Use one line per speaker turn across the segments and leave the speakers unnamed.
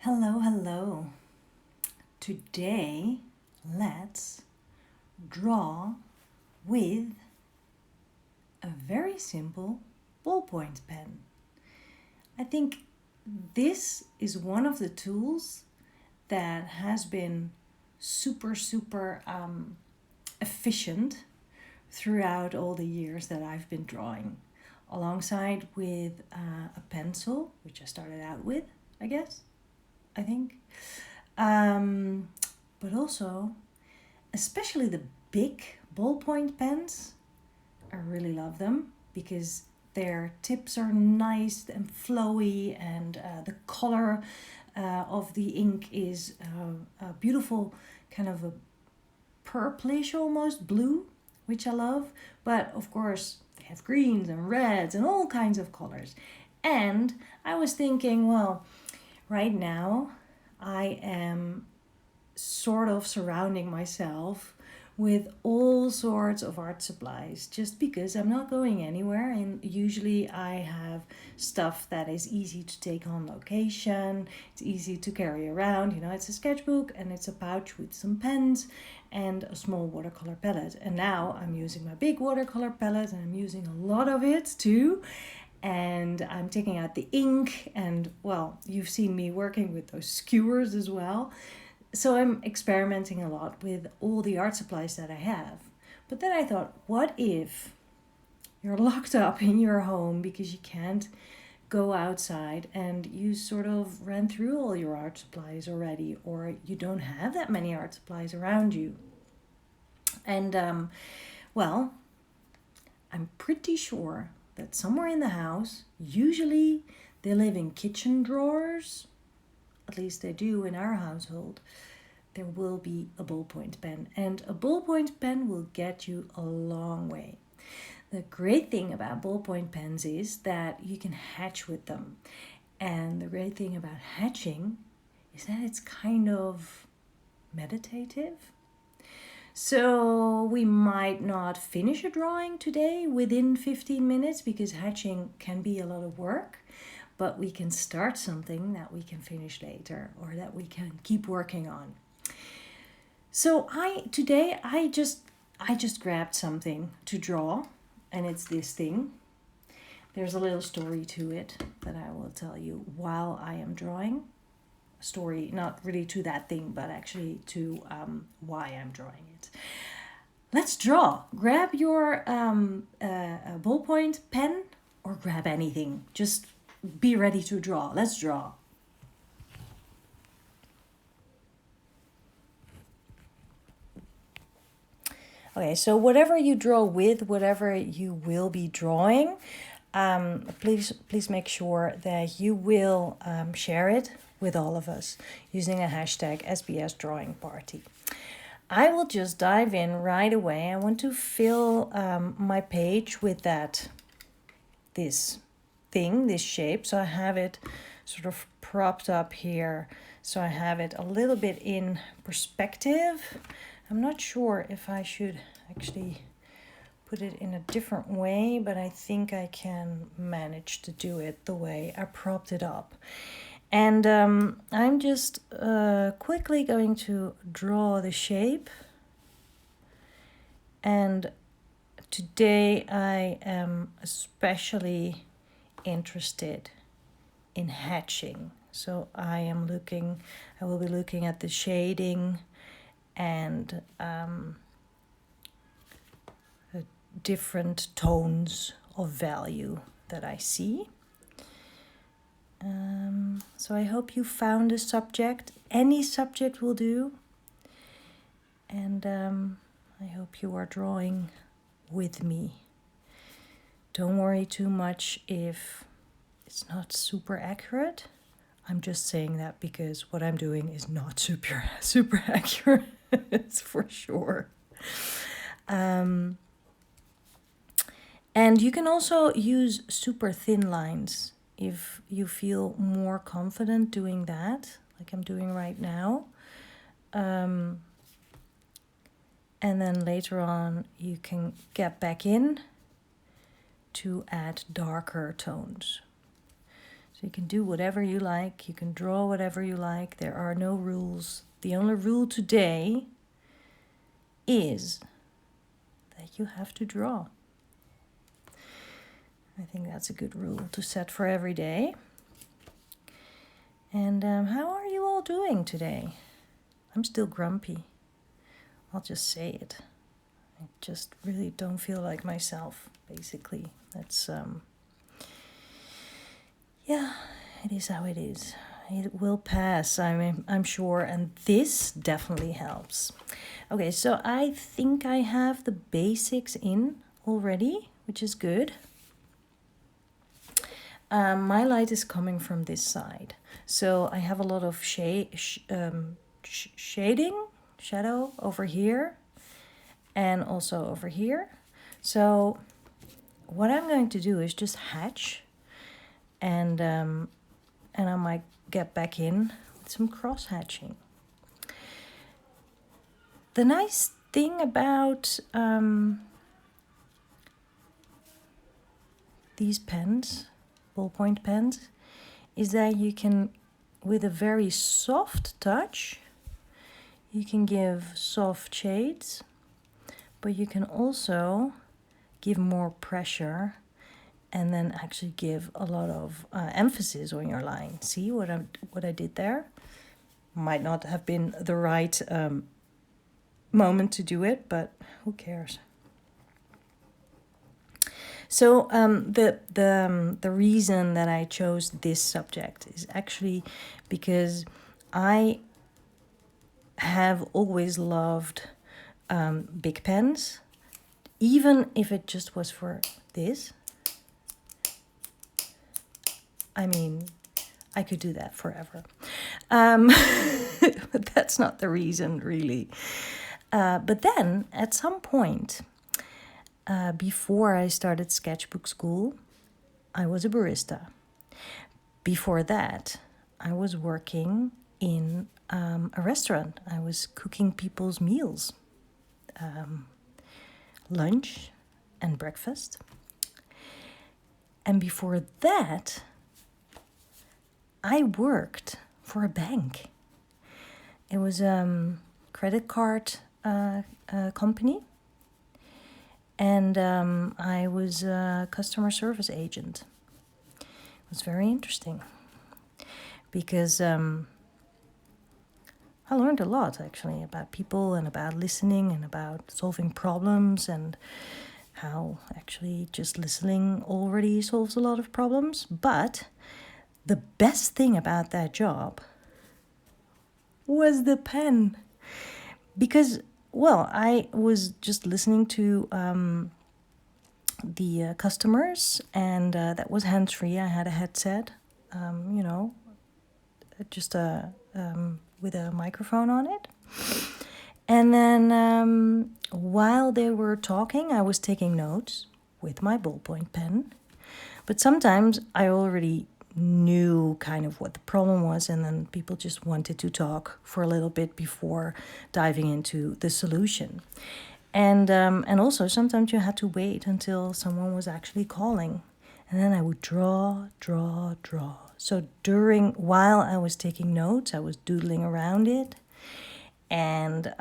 Hello, hello. Today, let's draw with a very simple ballpoint pen. I think this is one of the tools that has been super efficient throughout all the years that I've been drawing, alongside with a pencil, which I started out with, I think. But also, especially the big ballpoint pens, I really love them because their tips are nice and flowy, and the color of the ink is a beautiful kind of a purplish almost blue, which I love. But of course, they have greens and reds and all kinds of colors. And I was thinking, well, right now I am sort of surrounding myself with all sorts of art supplies just because I'm not going anywhere, and usually I have stuff that is easy to take on location, it's easy to carry around. It's a sketchbook and it's a pouch with some pens and a small watercolor palette. And now I'm using my big watercolor palette, and I'm using a lot of it too, and I'm taking out the ink, and well, you've seen me working with those skewers as well. So I'm experimenting a lot with all the art supplies that I have. But then I thought, what if you're locked up in your home because you can't go outside and you sort of ran through all your art supplies already, or you don't have that many art supplies around you? And well, I'm pretty sure that somewhere in the house, usually they live in kitchen drawers, at least they do in our household, there will be a ballpoint pen. And a ballpoint pen will get you a long way. The great thing about ballpoint pens is that you can hatch with them. And the great thing about hatching is that it's kind of meditative. So we might not finish a drawing today within 15 minutes because hatching can be a lot of work, but we can start something that we can finish later or that we can keep working on. So today I just grabbed something to draw, and it's this thing. There's a little story to it that I will tell you while I am drawing. A story not really to that thing, but actually to why I'm drawing it. Let's draw. Grab your ballpoint pen or grab anything. Just be ready to draw. Let's draw. Okay, so whatever you draw with, whatever you will be drawing, please make sure that you will share it with all of us using a hashtag SBS Drawing Party. I will just dive in right away. I want to fill my page with this shape. So I have it sort of propped up here. So I have it a little bit in perspective. I'm not sure if I should actually put it in a different way, but I think I can manage to do it the way I propped it up. And I'm just quickly going to draw the shape. And today I am especially interested in hatching. So I will be looking at the shading and the different tones of value that I see. So I hope you found a subject. Any subject will do. And I hope you are drawing with me. Don't worry too much if it's not super accurate. I'm just saying that because what I'm doing is not super accurate. It's for sure. And you can also use super thin lines if you feel more confident doing that, like I'm doing right now. And then later on, you can get back in to add darker tones. So you can do whatever you like, you can draw whatever you like, there are no rules. The only rule today is that you have to draw. I think that's a good rule to set for every day. And how are you all doing today? I'm still grumpy. I'll just say it. I just really don't feel like myself, basically. That's, yeah, it is how it is. It will pass, I'm sure, and this definitely helps. Okay, so I think I have the basics in already, which is good. My light is coming from this side, so I have a lot of shadow over here, and also over here. So what I'm going to do is just hatch, and I might get back in with some cross hatching. The nice thing about these pens, ballpoint pens, is that you can, with a very soft touch, you can give soft shades, but you can also give more pressure and then actually give a lot of emphasis on your line. See what I did there? Might not have been the right moment to do it, but who cares? So the reason that I chose this subject is actually because I have always loved big pens, even if it just was for this. I mean, I could do that forever. But that's not the reason, really. But then, at some point, before I started Sketchbook Skool, I was a barista. Before that, I was working in a restaurant. I was cooking people's meals, lunch and breakfast. And before that, I worked for a bank. It was a credit card company, and I was a customer service agent. It was very interesting because I learned a lot, actually, about people and about listening and about solving problems, and how actually just listening already solves a lot of problems. But the best thing about that job was the pen. Because, well, I was just listening to the customers, and that was hands-free. I had a headset, just with a microphone on it. And then while they were talking, I was taking notes with my ballpoint pen. But sometimes I already knew kind of what the problem was, and then people just wanted to talk for a little bit before diving into the solution. And also sometimes you had to wait until someone was actually calling, and then I would draw. So while I was taking notes, I was doodling around it, and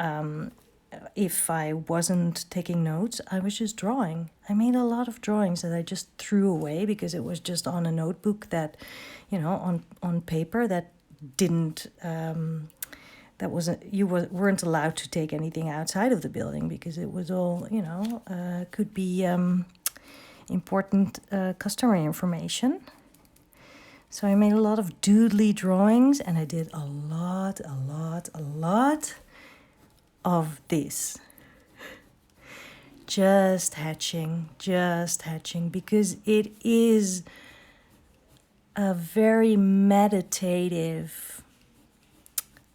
if I wasn't taking notes, I was just drawing. I made a lot of drawings that I just threw away because it was just on a notebook that, on paper that didn't, that wasn't, weren't allowed to take anything outside of the building because it was all, could be important customer information. So I made a lot of doodly drawings, and I did a lot of this. Just hatching, because it is a very meditative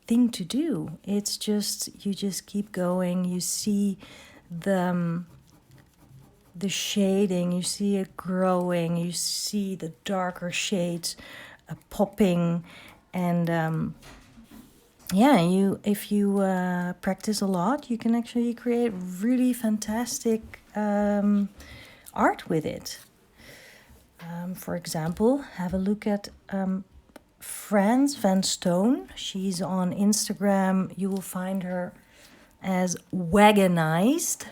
thing to do. It's just, you just keep going, you see the shading, you see it growing, you see the darker shades popping, and if you practice a lot, you can actually create really fantastic art with it. For example, have a look at Franz Van Stone. She's on Instagram. You will find her as Wagonized.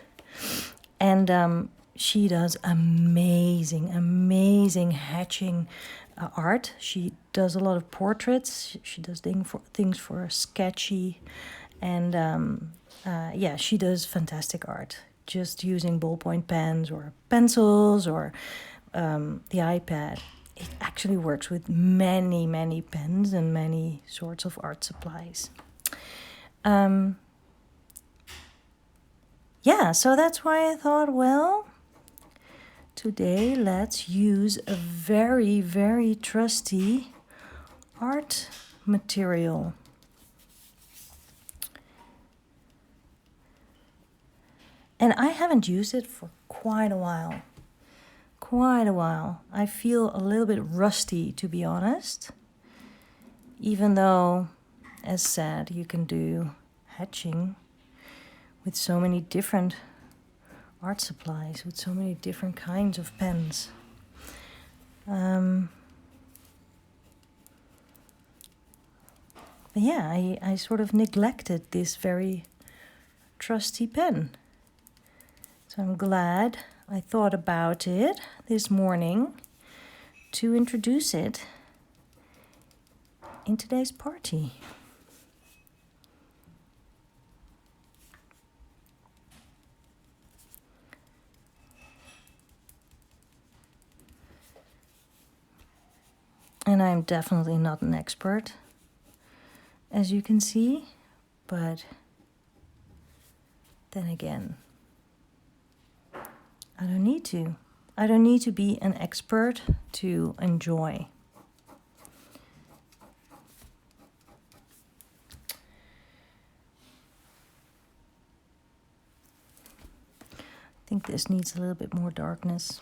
And she does amazing hatching art. She does a lot of portraits. She does things for Sketchy. And yeah, she does fantastic art. Just using ballpoint pens or pencils or the iPad. It actually works with many pens and many sorts of art supplies. Yeah, so that's why I thought, well, today let's use a very trusty art material. And I haven't used it for quite a while. I feel a little bit rusty, to be honest. Even though, as said, you can do hatching with so many different art supplies, with so many different kinds of pens. But yeah, I sort of neglected this very trusty pen. So I'm glad I thought about it this morning to introduce it in today's party. And I'm definitely not an expert, as you can see, but then again, I don't need to. I don't need to be an expert to enjoy. I think this needs a little bit more darkness.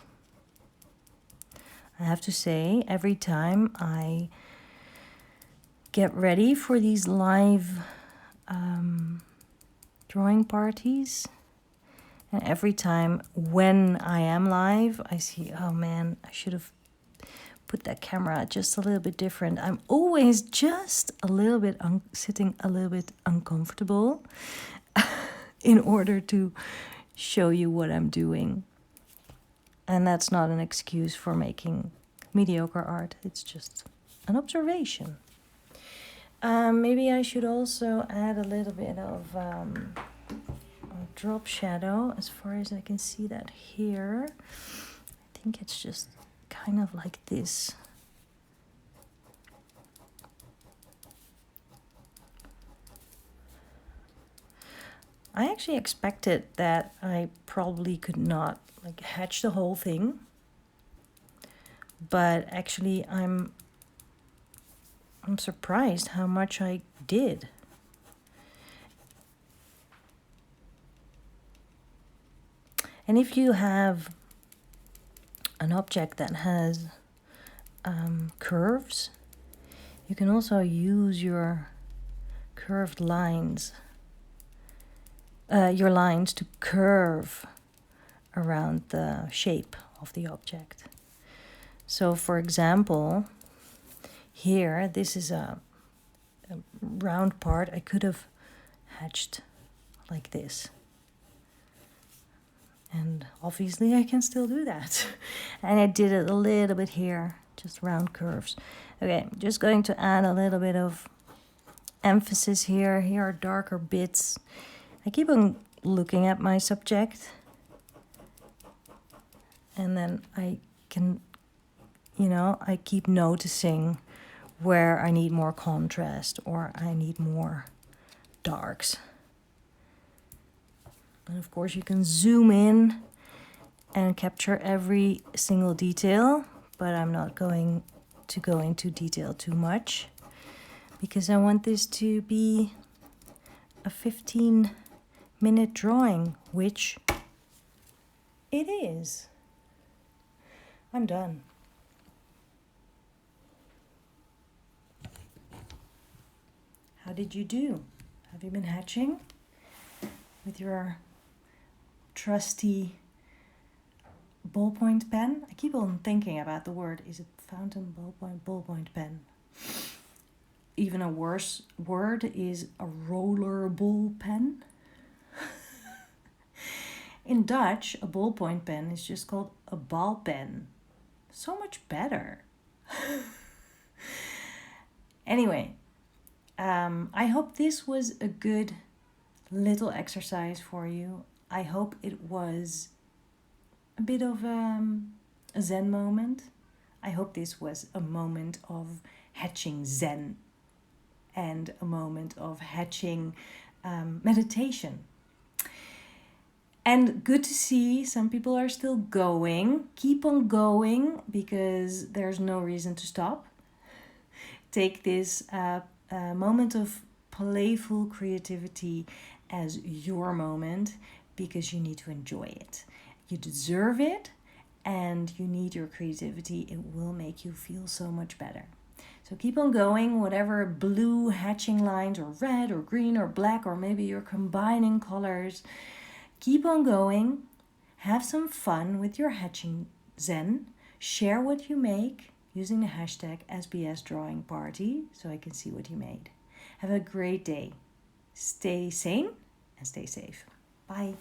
I have to say, every time I get ready for these live drawing parties, and every time when I am live, I see, oh man, I should have put that camera just a little bit different. I'm always just a little bit sitting a little bit uncomfortable in order to show you what I'm doing. And that's not an excuse for making mediocre art. It's just an observation. Maybe I should also add a little bit of a drop shadow, as far as I can see that here. I think it's just kind of like this. I actually expected that I probably could not hatch the whole thing, but actually I'm surprised how much I did. And if you have an object that has curves, you can also use your curved lines, your lines to curve around the shape of the object. So for example, here, this is a round part. I could have hatched like this. And obviously I can still do that. And I did it a little bit here, just round curves. Okay, I'm just going to add a little bit of emphasis here. Here are darker bits. I keep on looking at my subject. And then I can, I keep noticing where I need more contrast or I need more darks. And of course you can zoom in and capture every single detail, but I'm not going to go into detail too much because I want this to be a 15-minute drawing, which it is. I'm done. How did you do? Have you been hatching with your trusty ballpoint pen. I keep on thinking about the word. Is it fountain, ballpoint pen? Even a worse word is a roller ball pen. In Dutch, a ballpoint pen is just called a balpen. So much better. Anyway, I hope this was a good little exercise for you. I hope it was a bit of a Zen moment. I hope this was a moment of hatching Zen and a moment of hatching meditation. And good to see some people are still going. Keep on going because there's no reason to stop. Take this moment of playful creativity as your moment because you need to enjoy it. You deserve it and you need your creativity. It will make you feel so much better. So keep on going, whatever blue hatching lines or red or green or black, or maybe you're combining colors. Keep on going. Have some fun with your hatching Zen. Share what you make using the hashtag #SBSDrawingParty so I can see what you made. Have a great day. Stay sane and stay safe. Bye.